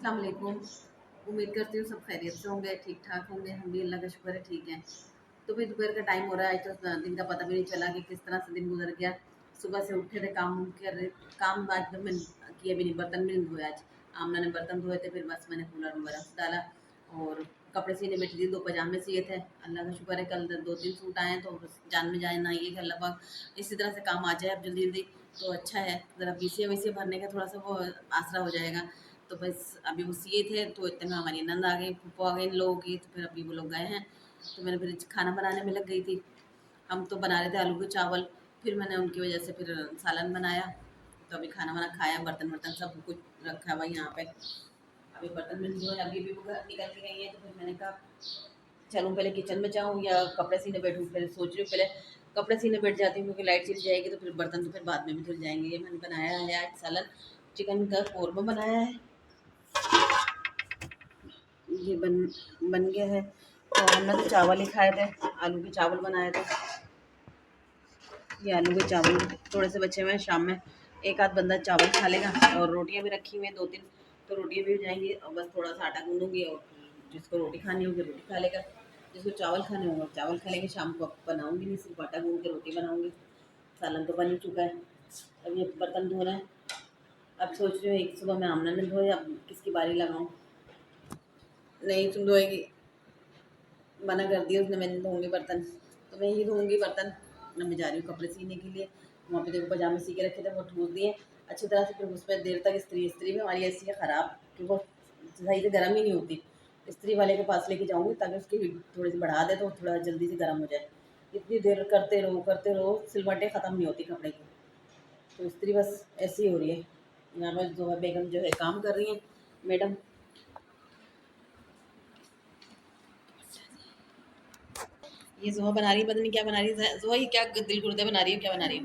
अस्सलाम वालेकुम। उम्मीद करती हूँ सब खैरियत से होंगे, ठीक ठाक होंगे। हम भी अल्लाह का शुक्र है ठीक हैं। तो भी दोपहर का टाइम हो रहा है, आज तो दिन का पता भी नहीं चला कि किस तरह से दिन गुजर गया। सुबह से उठे थे, काम कर रहे, काम आज तो मैं किए भी नहीं, बर्तन भी नहीं धोए आज। आमना ने बर्तन धोए थे, फिर बस मैंने कूलर में बर्फ़ डाला और कपड़े सीने बैठी थी। 2 पजामे सिए थे। अल्लाह का शुक्र है कल 2-3 सूट आए हैं, तो बस जान में जाए ना ये कि अल्लाह पाक इसी तरह से काम आ जाए अब जल्दी-जल्दी, तो अच्छा है। ज़रा बीसीए-वीसीए भरने का थोड़ा-सा वो आसरा हो जाएगा। तो बस अभी वो सिए थे, तो इतने में हमारी नंद आ गई, फूफो आ गई इन लोगों की, तो फिर अभी वो लोग गए हैं। तो मैंने फिर खाना बनाने में लग गई थी। हम तो बना रहे थे आलू के चावल, फिर मैंने उनकी वजह से फिर सालन बनाया। तो अभी खाना वाना खाया, बर्तन-वर्तन सब कुछ रखा हुआ यहाँ पे। अभी बर्तन में जो है, अभी भी वो घर निकल के गई है, तो फिर मैंने कहा चलूँ पहले किचन में जाऊँ या कपड़े सीने बैठूँ। फिर सोच रही हूँ पहले कपड़े सीने बैठ जाती हूँ, क्योंकि लाइट चली जाएगी तो फिर बर्तन तो फिर बाद में भी धुल जाएँगे। ये मैंने बनाया है आज सालन, चिकन का कोरमा बनाया है। ये बन गया है। और हमने तो चावल ही खाए थे, आलू के चावल बनाए थे। ये आलू के चावल थोड़े से बचे हुए हैं, शाम में एक आध बंदा चावल खा लेगा। और रोटियां भी रखी हुई हैं 2-3, तो रोटियां भी हो जाएंगी। और बस थोड़ा सा आटा गूंदूंगी और जिसको रोटी खानी होगी रोटी खा लेगा, जिसको चावल खाने होंगे चावल खा लेंगे। शाम को बनाऊंगी नहीं, सिर्फ आटा गूंद के रोटी बनाऊंगी। सालन तो बन ही चुका है। अब ये बर्तन धोना है। अब सोच रही हूँ एक सुबह में आमना ने धोए, अब किसकी बारी लगाऊं। नहीं तुम धोएगी, मना कर दिया उसने, मैं नहीं धोऊँगी बर्तन, तो मैं ही धोऊँगी बर्तन। अब मैं जा रही हूँ कपड़े सीने के लिए। वहाँ पे देखो पजामे सी के रखे थे, वो ठूस दिए अच्छी तरह से। फिर उस पर देर तक इस्त्री भी हमारी ऐसी है ख़राब कि वो सही से गर्म ही नहीं होती। इस्त्री वाले के पास लेके जाऊँगी ताकि उसकी हीट थोड़ी सी बढ़ा दे, तो थोड़ा जल्दी से गर्म हो जाए। इतनी देर करते रहो, सिलवटें ख़त्म नहीं होती कपड़े की। तो इस्त्री बस ऐसी हो रही है। यहाँ पर जो है बेगम जो है काम कर रही हैं, मैडम। ये ज़ोहा बना रही है, पता नहीं क्या बना रही है। ज़ोहा ये क्या दिल गुर्दे बना रही है, क्या बना रही है?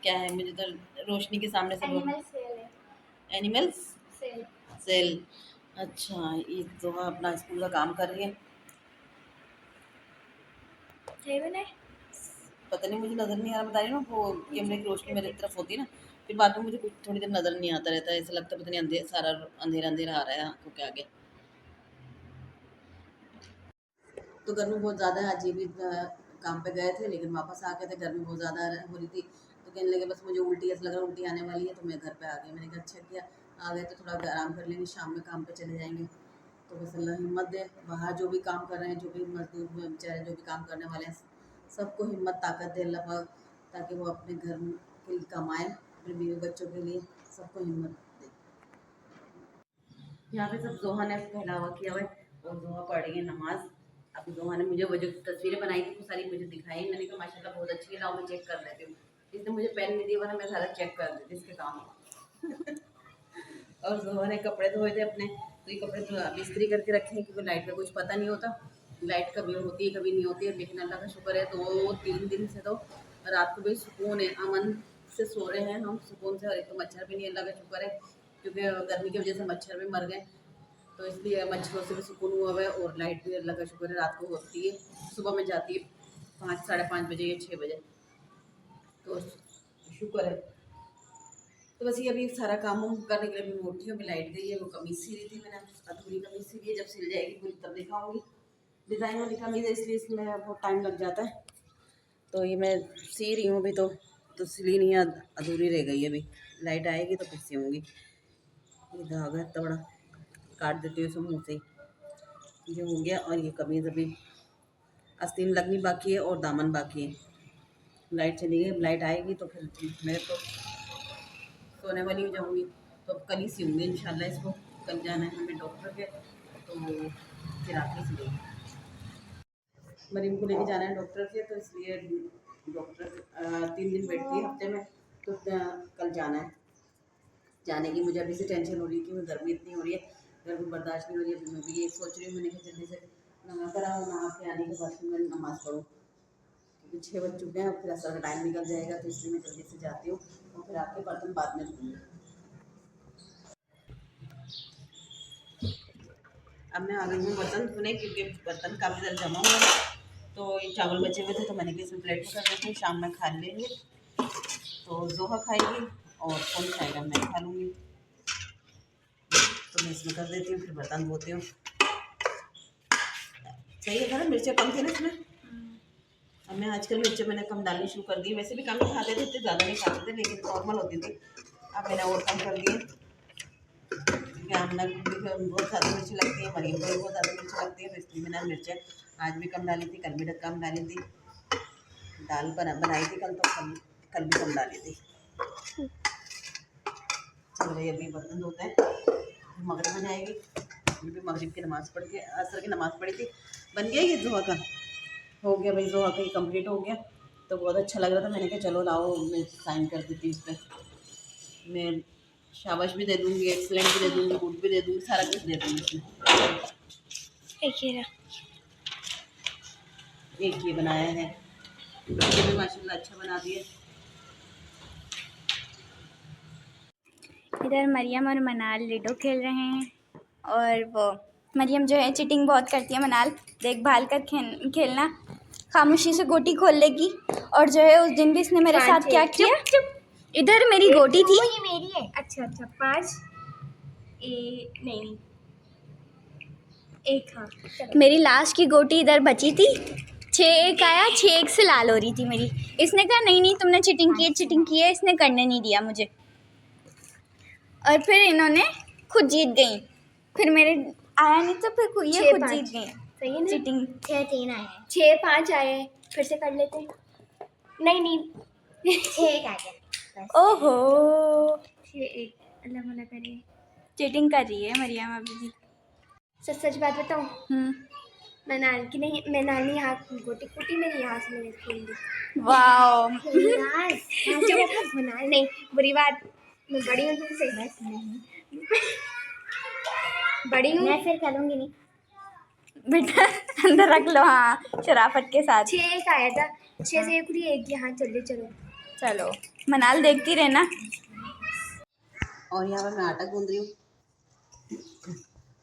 क्या है, मुझे तो रोशनी के सामने से बोल। Animals sale. अच्छा, ये ज़ोहा अपना स्कूल का काम कर रही है। पता नहीं, मुझे नज़र नहीं आ रहा, बता रही हूँ ना, वो कैमरे की रोशनी मेरी तरफ होती है ना, फिर बाद में मुझे कुछ थोड़ी देर नज़र नहीं आता रहता है। ऐसा लगता है पता नहीं सारा अंधेरा अंधेरा आ रहा है आँखों के आगे। तो गर्मी बहुत ज़्यादा है। आज ये भी काम पे गए थे, लेकिन वापस आ गए थे। गर्मी बहुत ज़्यादा हो रही थी, तो कहने लगे बस मुझे उल्टी ऐसा लग रहा है, उल्टी आने वाली है। तो मैं घर पे आ गई। मैंने कहा अच्छा किया आ गए, तो थोड़ा आराम कर लेंगे, शाम में काम पे चले जाएंगे। तो बस अल्लाह हिम्मत दे। बाहर जो भी काम कर रहे हैं, जो भी मजदूर हुए बेचारे, जो भी काम करने वाले हैं, सबको हिम्मत ताकत दे अल्लाह पाक, ताकि वो अपने घर के लिए कमाएँ, अपने बीवी बच्चों के लिए, सबको हिम्मत दे। यहाँ पे सब जोहा ने पहनावा किया हुआ है और जोहा पढ़ रही है नमाज। अब जोहा ने मुझे वो जो तस्वीरें बनाई थी वो सारी मुझे दिखाई। मैंने कहा माशाल्लाह बहुत अच्छी है, लाओ मैं चेक कर लेती हूँ। इसने मुझे पेन नहीं दिया, वरना मैं सारा चेक कर देती इसके काम। और जोहा ने कपड़े धोए थे अपने, तो ये कपड़े तो अभी इस्त्री करके रखे हैं, क्योंकि लाइट का कुछ पता नहीं होता। लाइट कभी होती है कभी नहीं होती है, लेकिन अल्लाह का शुक्र है 2-3 दिन से तो रात को भी सुकून है, अमन से सो रहे हैं हम सुकून से। और एक तो मच्छर भी नहीं, अल्लाह का शुक्र है, क्योंकि गर्मी की वजह से मच्छर भी मर गए, तो इसलिए मच्छरों से भी सुकून हुआ हुआ है। और लाइट भी अल्लाह का शुक्र है रात को होती है, सुबह में जाती है 5 साढ़े 5 बजे या 6 बजे, तो शुक्र है। तो बस ये अभी सारा काम वाम करने के लिए अभी मैं उठी हूँ। अभी लाइट गई है। वो कमीज़ सी रही थी मैंने, अधूरी कमीज़ सी रही है, जब सिल जाएगी पूरी तब दिखाऊंगी। डिज़ाइन वाली कमीज़ है, इसलिए इसमें बहुत टाइम लग जाता है। तो ये मैं सी रही हूँ अभी, तो सिली नहीं है, अधूरी रह गई है। अभी लाइट आएगी तो फिर सीऊँगी। ये धागा इतना बड़ा काट देती हूँ इसे मुँह से ही। ये हो गया। और ये कमीज़ अभी आस्तीन लगनी बाकी है और दामन बाकी है। लाइट चली गई, अब लाइट आएगी तो फिर मैं तो सोने वाली हो जाऊँगी। तो अब कल ही सीऊँगी इंशाल्लाह इसको। कल जाना है हमें डॉक्टर के, तो फिर आके सिलेंगे। मरीम को लेके जाना है डॉक्टर के, तो इसलिए डॉक्टर 3 दिन बैठती है हफ्ते में, तो कल जाना है। जाने की मुझे अभी से टेंशन हो रही है कि गर्मी इतनी हो रही है, गर्मी बर्दाश्त नहीं हो रही है। मैं भी ये सोच रही हूँ, मैंने कहा जल्दी से नहा कर आओ, नहा के आने के बाद फिर मैं नमाज़ पढ़ूँ, क्योंकि 6 बज चुके हैं, फिर असर का टाइम निकल जाएगा। तो इसलिए मैं जल्दी से जाती हूँ और फिर आपके बर्तन बाद में धोऊँगी। अब मैं आ गई हूँ बर्तन धोने, क्योंकि बर्तन काफ़ी ज़्यादा जमा हुआ है। तो ये चावल बचे हुए थे, तो मैंने कहा इसमें प्लेट में कर देती हूँ, शाम में खा लेंगे। तो जोहा खाएगी और कौन खाएगा, मैं खा लूँगी। तो मैं इसमें कर देती हूँ, फिर बर्तन धोती हूँ। सही है ना, मिर्चें कम थी ना इसमें। अब मैं आजकल मिर्चें मैंने कम डालनी शुरू कर दी। वैसे भी कम ही खाते थे, इतने ज़्यादा नहीं खाते थे, लेकिन नॉर्मल होती थी। अब मैंने और कम कर दिए क्योंकि हमने बहुत ज़्यादा मिर्ची लगती है, मरीम को भी बहुत ज़्यादा मिर्ची लगती है, तो इसलिए मैंने मिर्चें आज भी कम डाली थी, कल भी कम डाली थी। दाल बनाई थी कल, तो कल भी कम डाली थी। चलो भाई अभी बर्तन धोते हैं, मगरिब हो जाएगी। भी मगरिब की नमाज़ पढ़ के असर की नमाज़ पढ़ी थी। बन गया ये जोहा का, हो गया भाई, जोहा का ही कम्प्लीट हो गया। तो बहुत अच्छा लग रहा था, मैंने कहा चलो लाओ मैं साइन कर देती हूँ इस पर। मैं शाबाश भी दे दूँगी, एक्सलेंट भी दे दूँगी, गुड भी दे दूँगी, सारा कुछ दे दूँगी इसमें। एक ये बनाया है, ये भी माशाल्लाह अच्छा बना दिए। इधर मरियम और मनाल लूडो खेल रहे हैं, और वो मरियम जो है चीटिंग बहुत करती है, मनाल देखभाल कर खेलना, खामोशी से गोटी खोल लेगी। और जो है उस दिन भी इसने मेरे साथ क्या किया, इधर मेरी गोटी थी, ये मेरी है। अच्छा 5 नहीं एक, हाँ मेरी लास्ट की गोटी इधर बची थी, 6-1 आया, 6-1 से लाल हो रही थी मेरी। इसने कहा नहीं तुमने चीटिंग की है, इसने करने नहीं दिया मुझे, और फिर इन्होंने खुद जीत गई। फिर मेरे आया नहीं, तो फिर ये खुद जीत गई। सही है ना, चीटिंग 6-3 आए हैं, 6-5 आए हैं, फिर से कर लेते हैं। नहीं 6-1 आ गया। ओहो 6-1 अल्लाह भला करे। चीटिंग कर रही है मरियम अभी भी। सच बात बताऊँ, हम्म, मैं नानी हाथ गोटी कुटी मेरी यहाँ से मैंने खेल दी। वाओ मनाल नहीं, बुरी बात, मैं बड़ी हूँ तो सही बात नहीं, बड़ी हूँ, मैं फिर करूँगी नहीं। बेटा अंदर रख लो, हाँ शराफत के साथ। 6-1 आया था, 6 से 1 हुई, 1 यहाँ चलो। चलो मनाल देखती रहना। और यहाँ पर मैं आटा गूंद रही हूँ।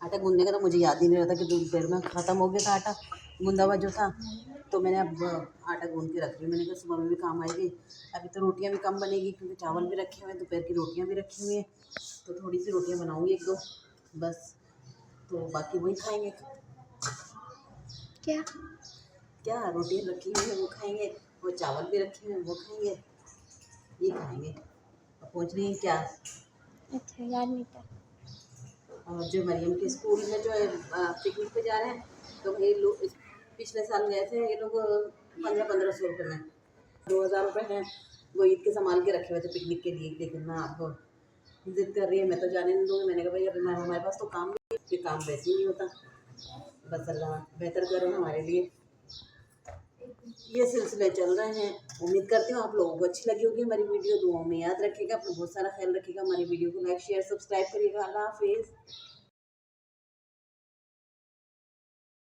आटा गूंदने का तो मुझे याद ही नहीं रहता कि दोपहर में ख़त्म हो गया था आटा गूंदा हुआ जो था। तो मैंने अब आटा गूंद के रख रही हूँ, मैंने कहा सुबह में भी काम आएगी। अभी तो रोटियाँ भी कम बनेगी क्योंकि चावल भी रखे हुए हैं, दोपहर की रोटियाँ भी रखी हुई हैं, तो थोड़ी सी रोटियाँ बनाऊँगी 1-2 बस, तो बाकी वही खाएँगे। क्या रोटियाँ रखी हुई है वो खाएँगे, वो चावल भी रखे हुए हैं वो खाएँगे, ये खाएँगे। अब पहुँच रही हैं क्या? अच्छा याद नहीं था। और जो मरियम के स्कूल में जो है पिकनिक पे जा रहे हैं, तो भाई लोग पिछले साल गए थे ये लोग 1500 रुपये में, 2000 रुपये हैं वो ईद के संभाल के रखे हुए थे पिकनिक के लिए। लेकिन ना आप जिद कर रही है, मैं तो जाने नहीं दूँगी। मैंने कहा भाई अभी हमारे पास तो काम भी, ये काम वैसे ही नहीं होता, बस अल्लाह बेहतर करे हमारे लिए। ये सिलसिले चल रहे हैं। उम्मीद करती हूँ आप लोगों को अच्छी लगी होगी हमारी वीडियो। दुआओं में याद रखिएगा, अपना बहुत सारा ख्याल रखिएगा। हमारी वीडियो को लाइक शेयर सब्सक्राइब करिएगा। अल्लाह हाफिज़।